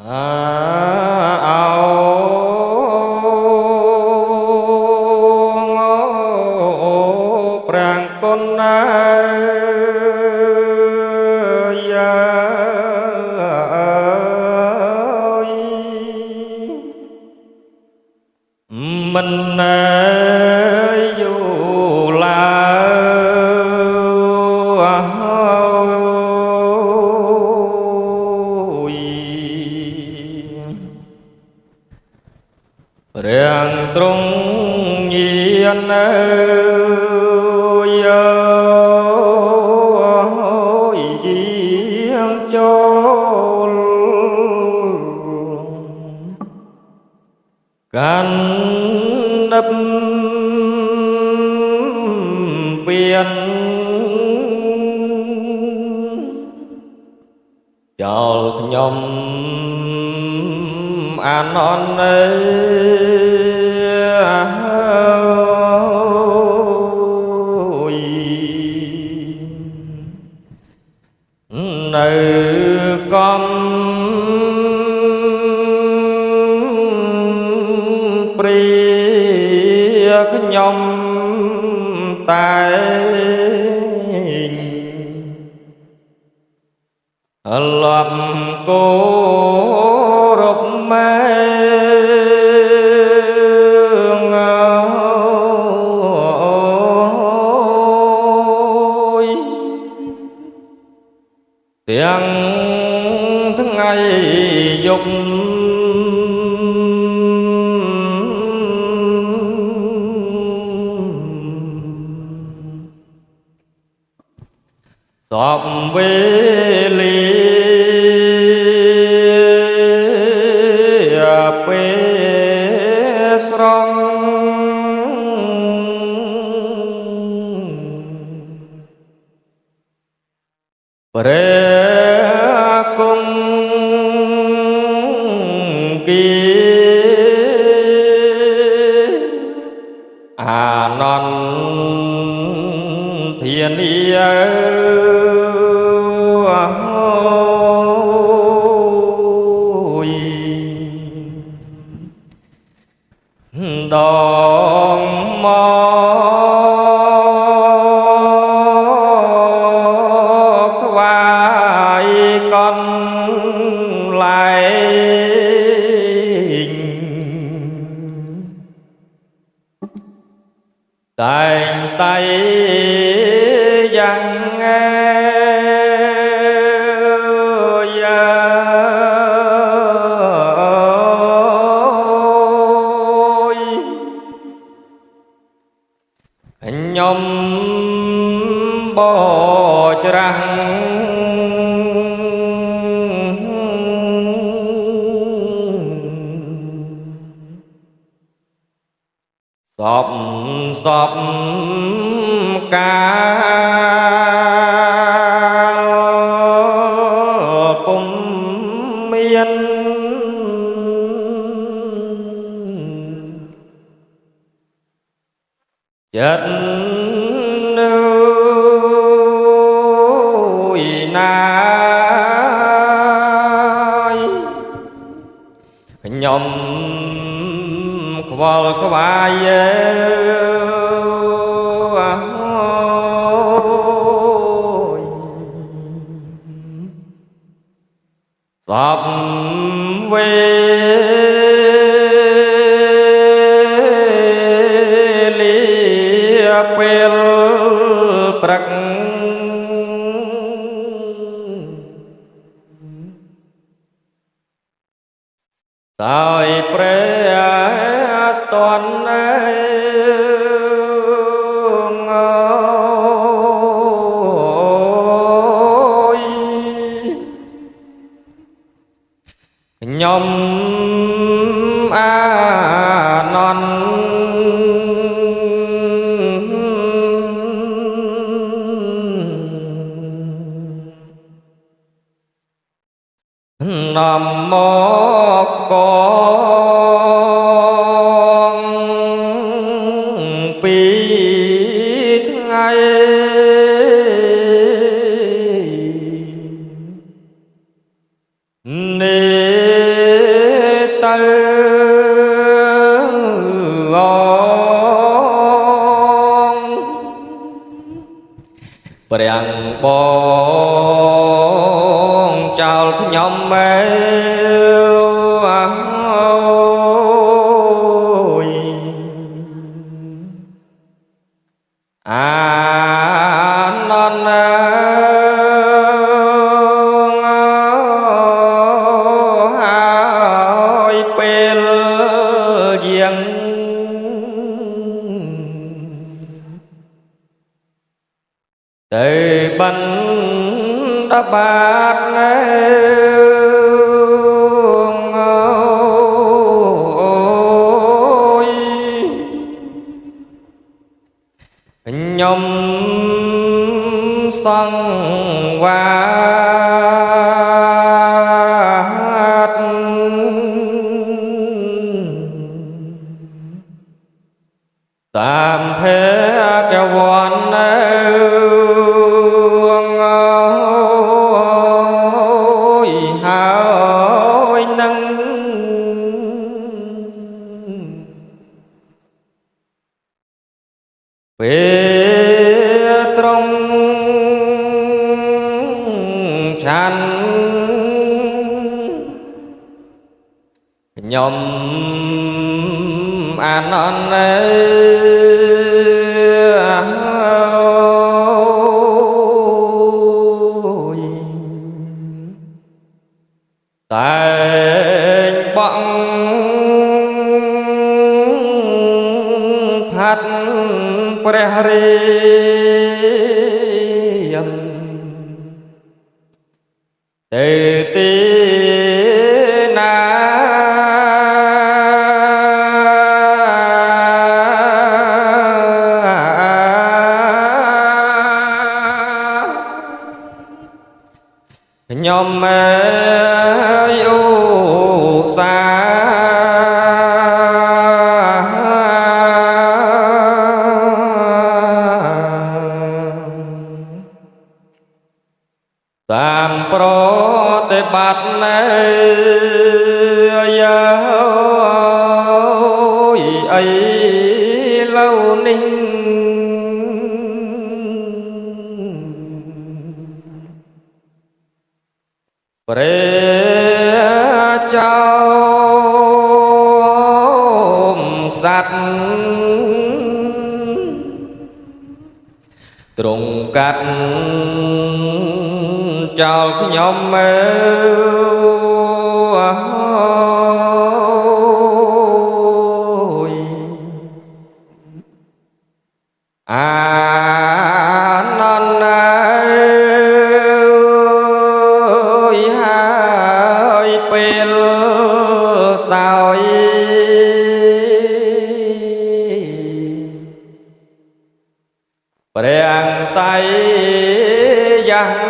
ប្រាំងគុណណាយាមិនណែយូឡារាំងទ្រង់ញាណចូលកាន់នឹបពៀនចោលខ្ញុំអានននៅកំព្រាខ្ញុំតែលប់គោរពម៉ែទាំងថ្ងៃយប់សពវេលាពេលស្រង់ព្រះគង្គាអានន្ទធានាដងមកថ្វាយកន្លែងតែងសៃយ៉ាងខ្ញុំបច្រាស់សពកាលពុំមានចិត្តនៅណាយខ្ញុំខ្វល់ខ្វាយសពវេពេលព្រឹកដោយព្រះស្ទន់ខ្ញុំអានន្ទនាំមកកងពីថ្ងៃនេះ ព្រះបងចោលខ្ញុំមេអាននហើយពេលយាងទៅបណ្ឌបាតខ្ញុំសង្វាតតាមភគវន្តហើយនឹងពេលត្រង់ឆាន់ខ្ញុំអាននតែងបក់ផាត់ព្រះរាមទៅទីណាខ្ញុំឧស្សាហ៍តាមប្រតិបត្តិនៅអីlâuនេះព្រះចោមសត្វទ្រង់កាត់ចោលខ្ញុំមើលអាននហើយពេលសោយព្រះស័យយ៉ាង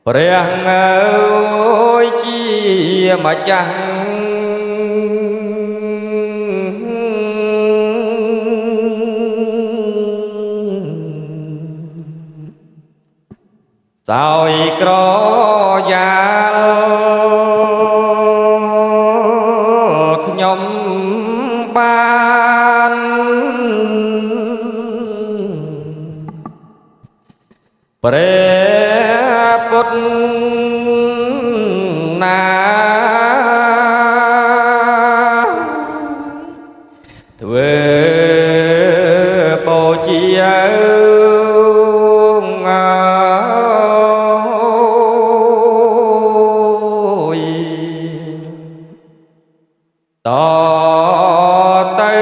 ព្រះអើយជាម្ចាស់សោយក្រយ៉ាលខ្ញុំបានព្រះពុទ្ធណាធ្វើបូជាតទៅ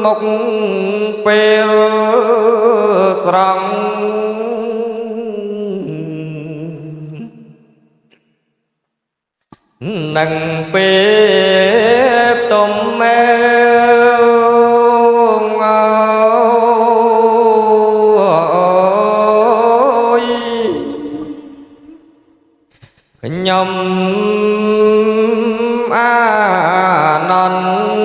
មុខពេលស្រង់នឹងពេលទុំមេខ្ញុំអានន្ទ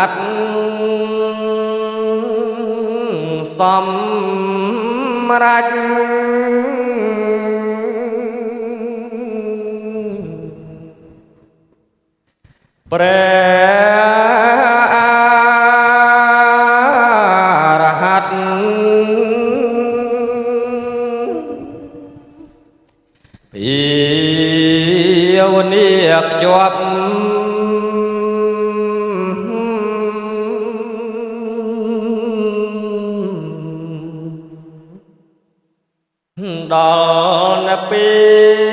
hạt xóm rách hạt yêu niệm chọp đòn pi